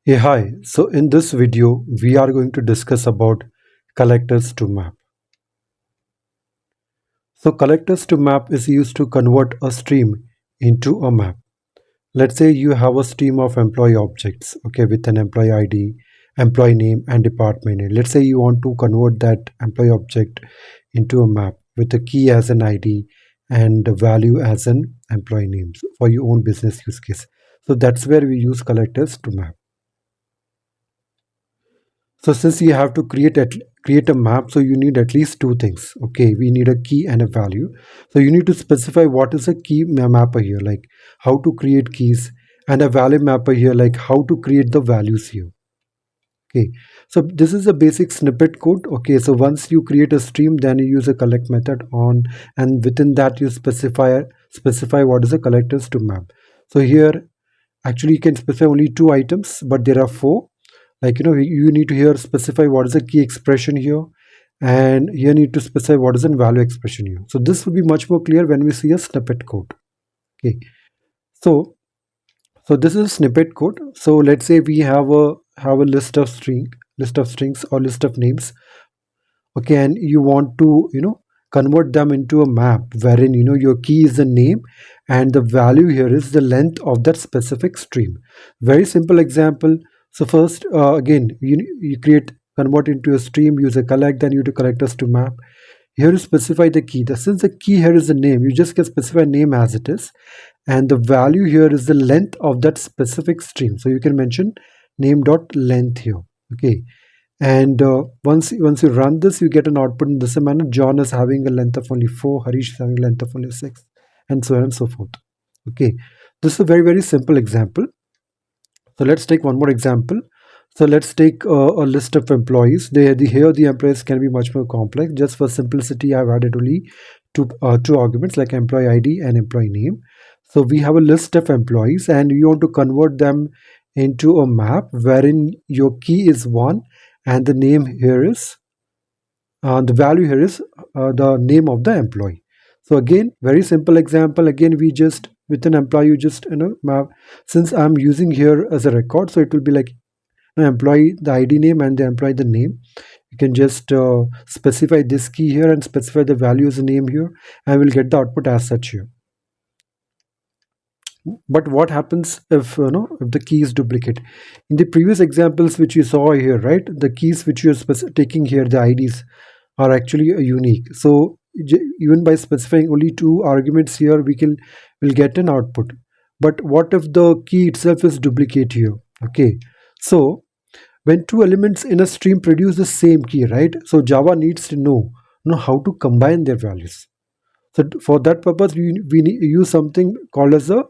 Hey, hi. So in this video, we are going to discuss about collectors to map. So collectors to map is used to convert a stream into a map. Let's say you have a stream of employee objects, okay, with an employee ID, employee name, and department name. Let's say you want to convert that employee object into a map with a key as an ID and a value as an employee name for your own business use case. So that's where we use collectors to map. So since you have to create a map, so you need at least two things. Okay, we need a key and a value. So you need to specify what is a key mapper here, like how to create keys, and a value mapper here, like how to create the values here. Okay, so this is a basic snippet code. Okay, so once you create a stream, then you use a collect method on, and within that you specify what is a collectors to map. So here actually you can specify only two items, but there are four. Like you need to here specify what is the key expression here, and here need to specify what is in value expression here. So this will be much more clear when we see a snippet code. Okay, so this is snippet code. So let's say we have a list of strings or list of names. Okay, and you want to convert them into a map wherein your key is the name and the value here is the length of that specific stream. Very simple example. So first, again, you create convert into a stream, use a collect, then you do collectors to map. Here you specify the key. Since the key here is the name, you just can specify name as it is, and the value here is the length of that specific stream. So you can mention name dot length here. Okay, and once you run this, you get an output in this manner. John is having a length of only 4, Harish is having a length of only 6, and so on and so forth. Okay, this is a very simple example. So let's take one more example. So let's take a list of employees. Here the employees can be much more complex. Just for simplicity, I've added only two arguments like employee ID and employee name. So we have a list of employees, and you want to convert them into a map wherein your key is 1 and the name here is the value here is the name of the employee. So again, very simple example. Again, we just with an employee, you just map. Since I'm using here as a record, so it will be like employee the ID name and the employee the name. You can just specify this key here and specify the value as a name here, and we'll get the output as such here. But what happens if if the key is duplicate? In the previous examples which you saw here, right, the keys which you're taking here, the IDs are actually unique. So even by specifying only two arguments here, will get an output. But what if the key itself is duplicate here? Okay, so when two elements in a stream produce the same key, right, so Java needs to know how to combine their values. So for that purpose, we use something called as a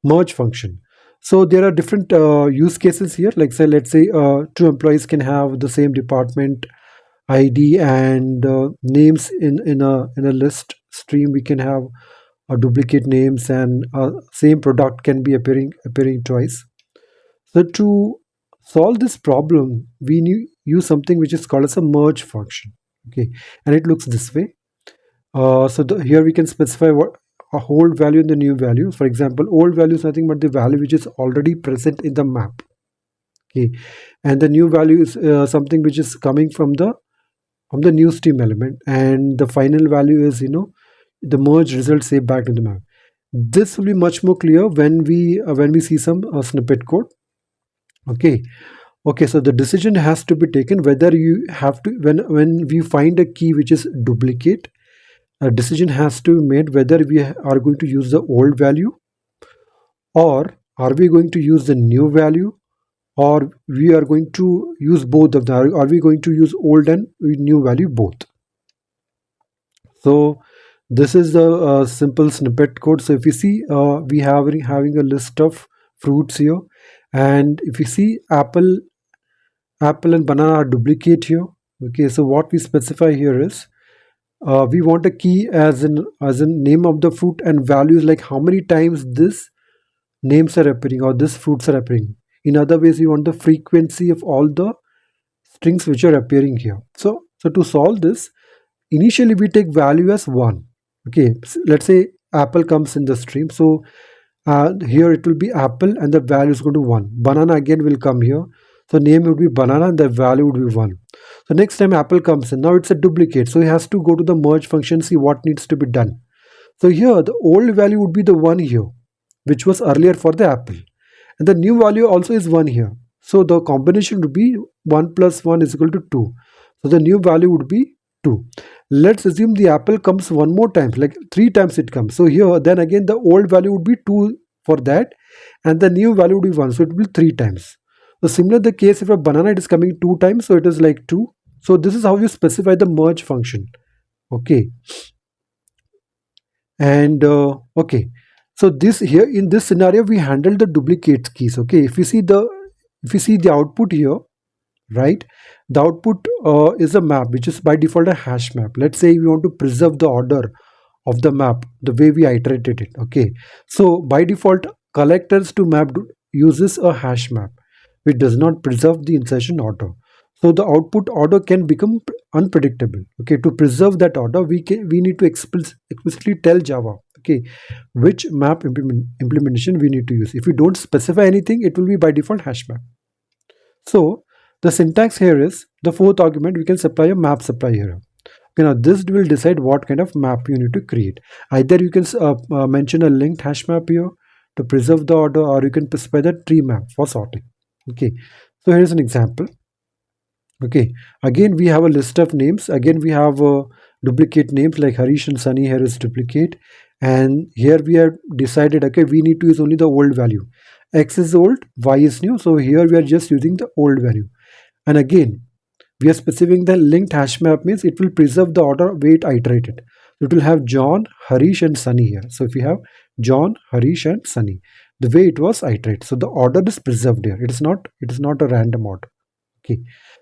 merge function. So there are different use cases here. Like say, let's say two employees can have the same department ID and names in a list stream. We can have duplicate names, and same product can be appearing twice. So to solve this problem, we use something which is called as a merge function. Okay, and it looks this way. Here we can specify what a old value and the new value. For example, old value is nothing but the value which is already present in the map. Okay, and the new value is something which is coming from the new stream element, and the final value is the merge result saved back to the map. This will be much more clear when we see some snippet code. Okay, so the decision has to be taken whether you have to when we find a key which is duplicate. A decision has to be made whether we are going to use the old value, or are we going to use the new value, or we are going to use both of them. Are we going to use old and new value both? So this is the simple snippet code. So if you see, we have having a list of fruits here, and if you see apple and banana are duplicate here. Okay, so what we specify here is we want a key as in name of the fruit and values like how many times this names are appearing or this fruits are appearing. In other ways, we want the frequency of all the strings which are appearing here. So to solve this, initially we take value as 1. Okay, let's say apple comes in the stream. So Here it will be apple and the value is going to 1. Banana again will come here. So name would be banana and the value would be 1. So next time apple comes in, now it's a duplicate. So he has to go to the merge function, see what needs to be done. So here the old value would be the 1 here, which was earlier for the apple. And the new value also is 1 here. So the combination would be 1 plus 1 is equal to 2. So the new value would be 2. Let's assume the apple comes one more time, like 3 times it comes. So here then again the old value would be 2 for that and the new value would be 1. So it will be 3 times. So similar the case if a banana it is coming 2 times, so it is like 2. So this is how you specify the merge function. Okay. And okay, so this here in this scenario we handle the duplicate keys. Okay, if you see the output here, right, the output is a map which is by default a hash map. Let's say we want to preserve the order of the map the way we iterated it. Okay, so by default collectors to map uses a hash map which does not preserve the insertion order. So the output order can become unpredictable. Okay, to preserve that order we need to explicitly tell Java, okay, which map implementation we need to use. If we don't specify anything, it will be by default hash map. So the syntax here is the fourth argument we can supply a map supply here. Okay, now this will decide what kind of map you need to create. Either you can mention a linked hash map here to preserve the order, or you can specify the tree map for sorting. Okay, so here's an example. Okay, again we have a list of names. Again we have duplicate names like Harish and Sunny. Here is duplicate, and here we have decided, okay, we need to use only the old value. X is old, Y is new, so here we are just using the old value. And again we are specifying the linked hash map means it will preserve the order way it iterated. It will have John, Harish and Sunny here. So if you have John, Harish and Sunny, the way it was iterated, so the order is preserved here. It is not a random order. Okay.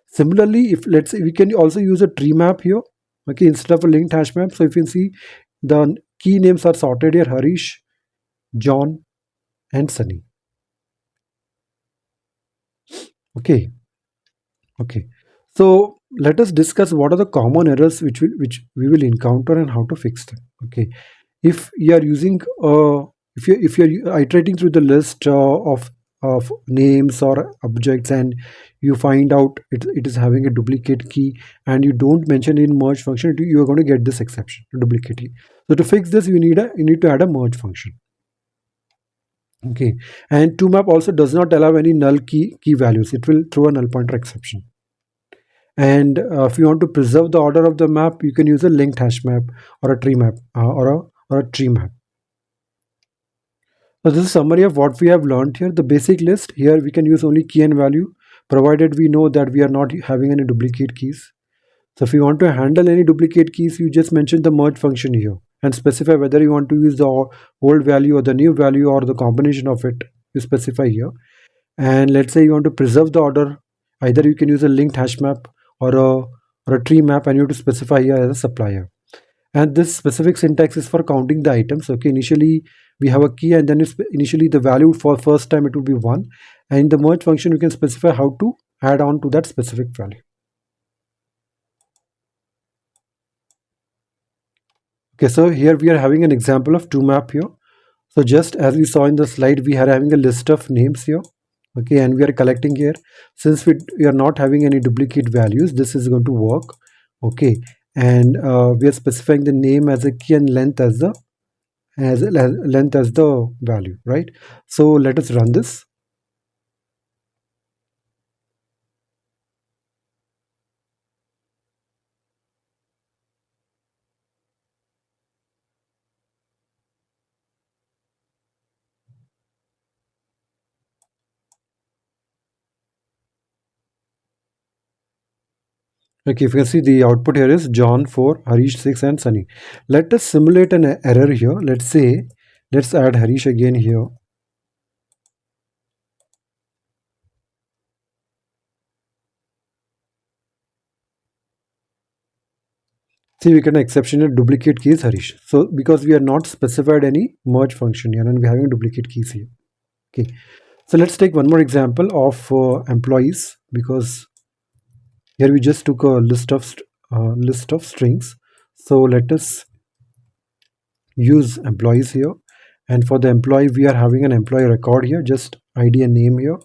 Similarly, if let's say we can also use a tree map here, okay, instead of a linked hash map. So if you see the key names are sorted here: Harish, John, and Sunny. Okay, okay. So let us discuss what are the common errors which we will encounter and how to fix them. Okay, if you are using if you're iterating through the list of names or objects and you find out it is having a duplicate key and you don't mention in merge function, you are going to get this exception, duplicate key. So to fix this you need to add a merge function. Okay, and tomap also does not allow any null key values. It will throw a null pointer exception. And if you want to preserve the order of the map, you can use a linked hash map or a tree map or a tree map. So this is a summary of what we have learned here. The basic list here we can use only key and value, provided we know that we are not having any duplicate keys. So if you want to handle any duplicate keys, you just mention the merge function here and specify whether you want to use the old value or the new value or the combination of it. You specify here. And let's say you want to preserve the order, either you can use a linked hash map or a tree map, and you have to specify here as a supplier. And this specific syntax is for counting the items. Okay, initially we have a key and then initially the value for first time it will be 1, and in the merge function you can specify how to add on to that specific value. Okay, so here we are having an example of tomap here. So just as we saw in the slide, we are having a list of names here. Okay, and we are collecting here. Since we are not having any duplicate values, this is going to work. Okay, and we are specifying the name as a key and length as the value, right? So let us run this. Okay, if you can see the output here is John 4, Harish 6 and Sunny. Let us simulate an error here. Let's add Harish again here. See, we get an exception here, duplicate keys Harish. So because we are not specified any merge function here and we're having duplicate keys here. Okay, so let's take one more example of employees, because here we just took a list of strings. So let us use employees here, And for the employee, we are having an employee record here, just ID and name here.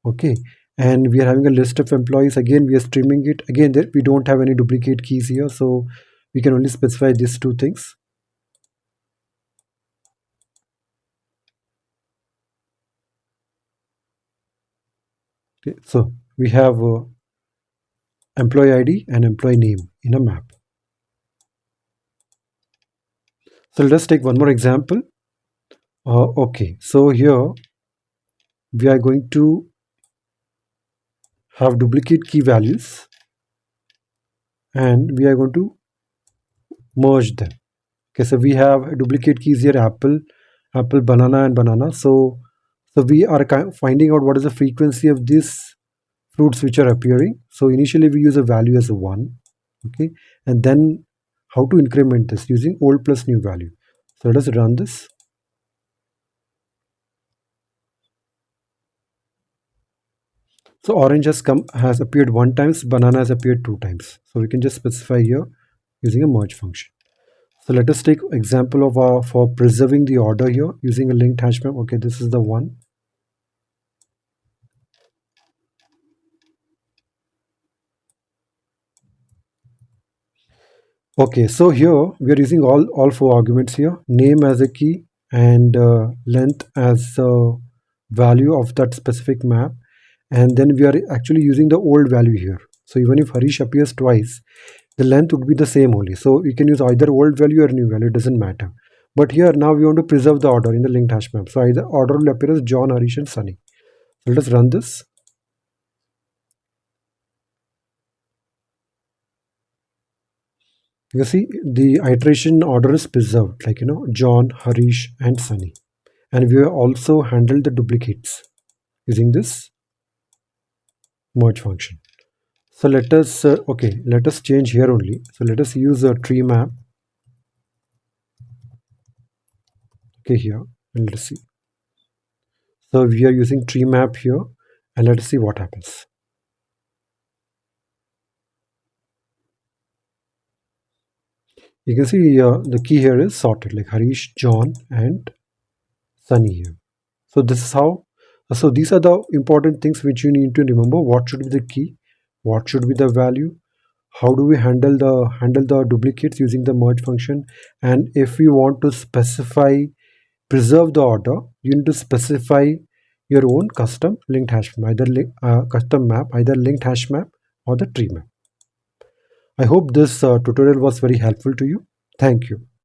Okay, and we are having a list of employees. Again, we are streaming it. Again, there, we don't have any duplicate keys here, so we can only specify these two things. Okay, so we have employee ID and employee name in a map. So let us take one more example. Okay, so here we are going to have duplicate key values, and we are going to merge them. Okay, so we have duplicate keys here: apple, banana, and banana. So we are finding out what is the frequency of these fruits which are appearing. So initially we use a value as a 1. Okay, and then how to increment this using old plus new value. So let us run this. So orange has appeared 1 times, banana has appeared 2 times. So we can just specify here using a merge function. So let us take example of for preserving the order here using a linked hash map. Okay, this is the one. Okay, so here we are using all four arguments here: name as a key, and length as a value of that specific map, and then we are actually using the old value here. So even if Harish appears twice, the length would be the same only. So you can use either old value or new value, it doesn't matter. But here now we want to preserve the order in the linked hash map. So either order will appear as John, Harish, and Sunny. So let us run this. You see the iteration order is preserved, like John, Harish, and Sunny. And we have also handled the duplicates using this merge function. So let us let us change here only. So let us use a tree map. Okay, here, and let's see. So we are using tree map here, and let's see what happens. You can see the key here is sorted, like Harish, John, and Sunny here. So this is how. So these are the important things which you need to remember. What should be the key? What should be the value? How do we handle the duplicates using the merge function? And if we want to preserve the order, you need to specify your own custom linked hash map, custom map, either linked hash map or the tree map. I hope this tutorial was very helpful to you. Thank you.